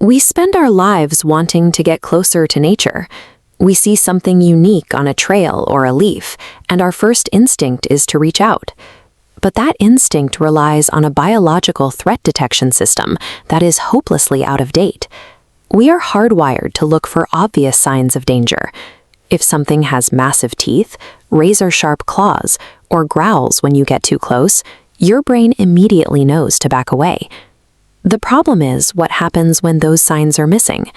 We spend our lives wanting to get closer to nature. We see something unique on a trail or a leaf, and our first instinct is to reach out. But that instinct relies on a biological threat detection system that is hopelessly out of date. We are hardwired to look for obvious signs of danger. If something has massive teeth, razor-sharp claws, or growls when you get too close, your brain immediately knows to back away. The problem is what happens when those signs are missing.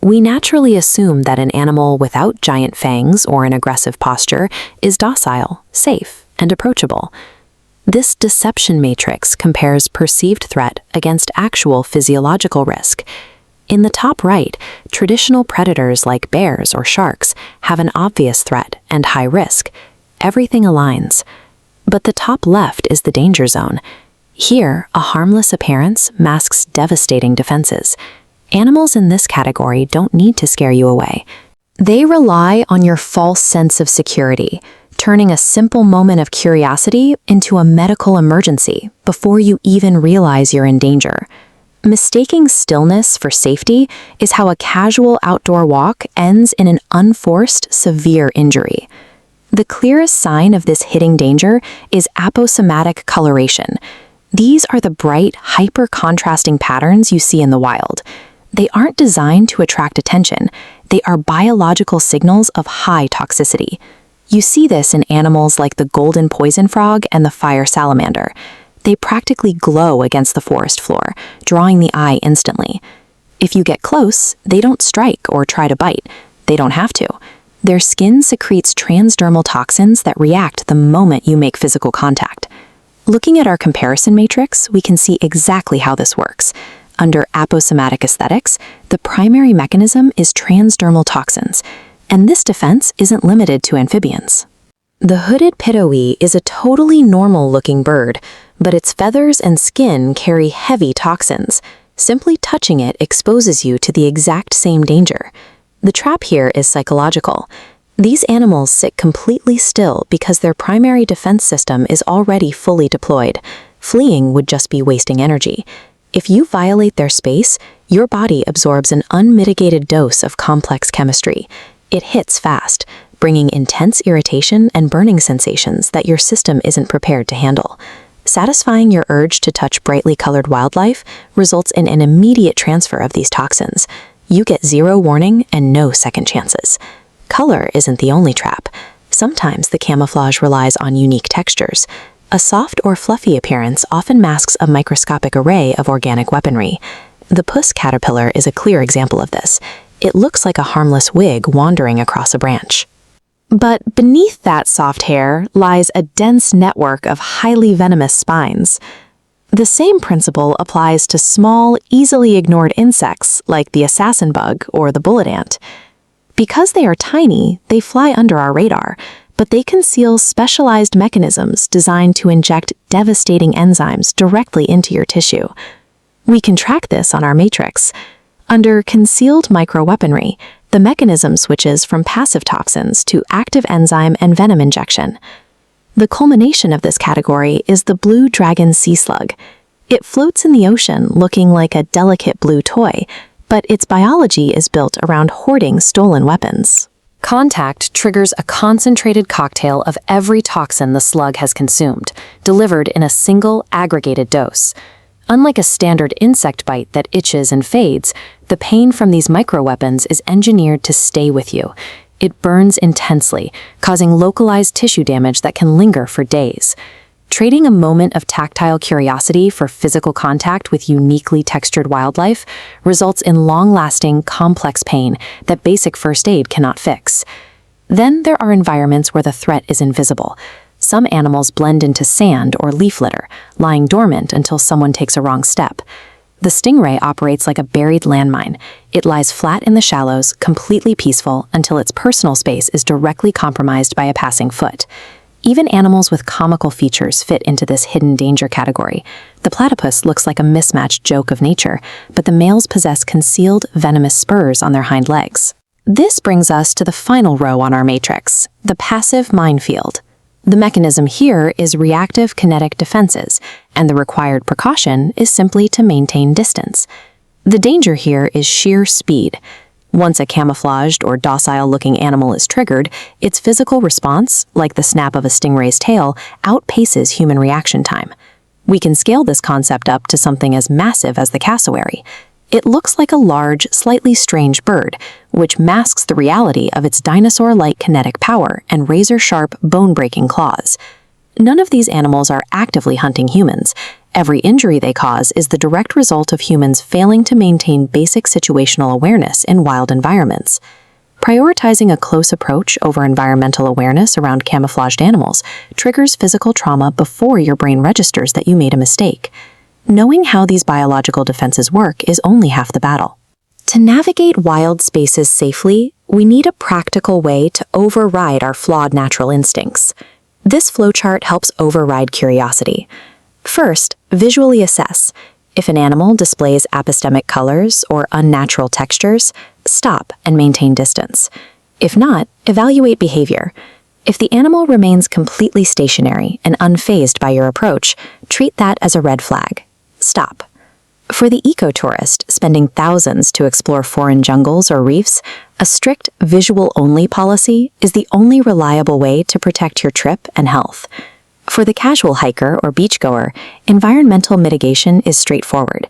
We naturally assume that an animal without giant fangs or an aggressive posture is docile, safe, and approachable. This deception matrix compares perceived threat against actual physiological risk. In the top right, traditional predators like bears or sharks have an obvious threat and high risk. Everything aligns. But the top left is the danger zone. Here, a harmless appearance masks devastating defenses. Animals in this category don't need to scare you away. They rely on your false sense of security, turning a simple moment of curiosity into a medical emergency before you even realize you're in danger. Mistaking stillness for safety is how a casual outdoor walk ends in an unforced, severe injury. The clearest sign of this hitting danger is aposematic coloration. These are the bright, hyper-contrasting patterns you see in the wild. They aren't designed to attract attention. They are biological signals of high toxicity. You see this in animals like the golden poison frog and the fire salamander. They practically glow against the forest floor, drawing the eye instantly. If you get close, they don't strike or try to bite. They don't have to. Their skin secretes transdermal toxins that react the moment you make physical contact. Looking at our comparison matrix, we can see exactly how this works. Under aposematic aesthetics, the primary mechanism is transdermal toxins, and this defense isn't limited to amphibians. The hooded pitowee is a totally normal-looking bird, but its feathers and skin carry heavy toxins. Simply touching it exposes you to the exact same danger. The trap here is psychological. These animals sit completely still because their primary defense system is already fully deployed. Fleeing would just be wasting energy. If you violate their space, your body absorbs an unmitigated dose of complex chemistry. It hits fast, bringing intense irritation and burning sensations that your system isn't prepared to handle. Satisfying your urge to touch brightly colored wildlife results in an immediate transfer of these toxins. You get zero warning and no second chances. Color isn't the only trap. Sometimes the camouflage relies on unique textures. A soft or fluffy appearance often masks a microscopic array of organic weaponry. The puss caterpillar is a clear example of this. It looks like a harmless wig wandering across a branch. But beneath that soft hair lies a dense network of highly venomous spines. The same principle applies to small, easily ignored insects like the assassin bug or the bullet ant. Because they are tiny, they fly under our radar, but they conceal specialized mechanisms designed to inject devastating enzymes directly into your tissue. We can track this on our matrix. Under concealed microweaponry, the mechanism switches from passive toxins to active enzyme and venom injection. The culmination of this category is the blue dragon sea slug. It floats in the ocean looking like a delicate blue toy, but its biology is built around hoarding stolen weapons. Contact triggers a concentrated cocktail of every toxin the slug has consumed, delivered in a single aggregated dose. Unlike a standard insect bite that itches and fades, the pain from these microweapons is engineered to stay with you. It burns intensely, causing localized tissue damage that can linger for days. Trading a moment of tactile curiosity for physical contact with uniquely textured wildlife results in long-lasting, complex pain that basic first aid cannot fix. Then there are environments where the threat is invisible. Some animals blend into sand or leaf litter, lying dormant until someone takes a wrong step. The stingray operates like a buried landmine. It lies flat in the shallows, completely peaceful, until its personal space is directly compromised by a passing foot. Even animals with comical features fit into this hidden danger category. The platypus looks like a mismatched joke of nature, but the males possess concealed venomous spurs on their hind legs. This brings us to the final row on our matrix, the passive minefield. The mechanism here is reactive kinetic defenses, and the required precaution is simply to maintain distance. The danger here is sheer speed. Once a camouflaged or docile-looking animal is triggered, its physical response, like the snap of a stingray's tail, outpaces human reaction time. We can scale this concept up to something as massive as the cassowary. It looks like a large, slightly strange bird, which masks the reality of its dinosaur-like kinetic power and razor-sharp, bone-breaking claws. None of these animals are actively hunting humans. Every injury they cause is the direct result of humans failing to maintain basic situational awareness in wild environments. Prioritizing a close approach over environmental awareness around camouflaged animals triggers physical trauma before your brain registers that you made a mistake. Knowing how these biological defenses work is only half the battle. To navigate wild spaces safely, we need a practical way to override our flawed natural instincts. This flowchart helps override curiosity. First, visually assess. If an animal displays apostemic colors or unnatural textures, stop and maintain distance. If not, evaluate behavior. If the animal remains completely stationary and unfazed by your approach, treat that as a red flag. Stop. For the ecotourist spending thousands to explore foreign jungles or reefs, a strict visual-only policy is the only reliable way to protect your trip and health. For the casual hiker or beachgoer, environmental mitigation is straightforward.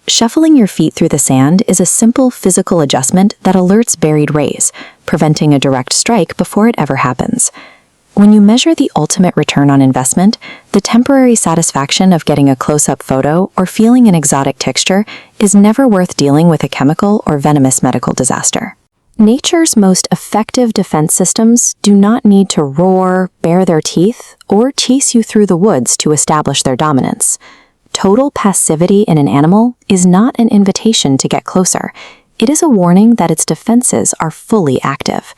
Shuffling your feet through the sand is a simple physical adjustment that alerts buried rays, preventing a direct strike before it ever happens. When you measure the ultimate return on investment, the temporary satisfaction of getting a close-up photo or feeling an exotic texture is never worth dealing with a chemical or venomous medical disaster. Nature's most effective defense systems do not need to roar, bare their teeth, or chase you through the woods to establish their dominance. Total passivity in an animal is not an invitation to get closer. It is a warning that its defenses are fully active.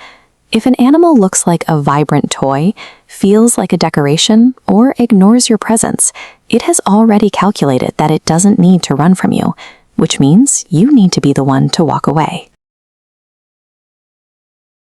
If an animal looks like a vibrant toy, feels like a decoration, or ignores your presence, it has already calculated that it doesn't need to run from you, which means you need to be the one to walk away.